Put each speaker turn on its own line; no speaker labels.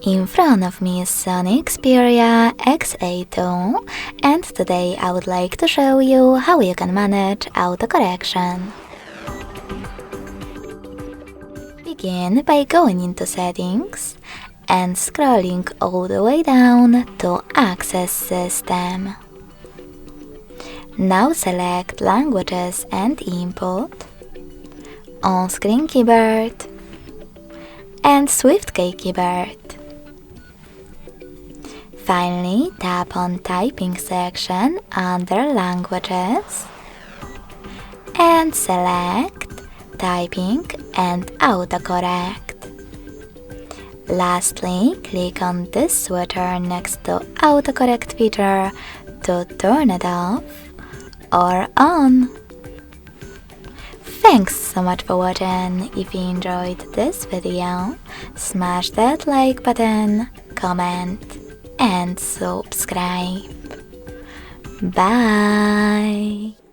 In front of me is SONY Xperia XA2, and today I would like to show you how you can manage autocorrection. Begin by going into Settings and scrolling all the way down to Access System. Now select Languages and Input, On-Screen Keyboard, and SwiftKey Keyboard. Finally, tap on Typing section under Languages and select Typing and Autocorrect. Lastly, click on this switcher next to Autocorrect feature to turn it off or on. Thanks so much for watching. If you enjoyed this video, smash that like button, comment and subscribe. Bye!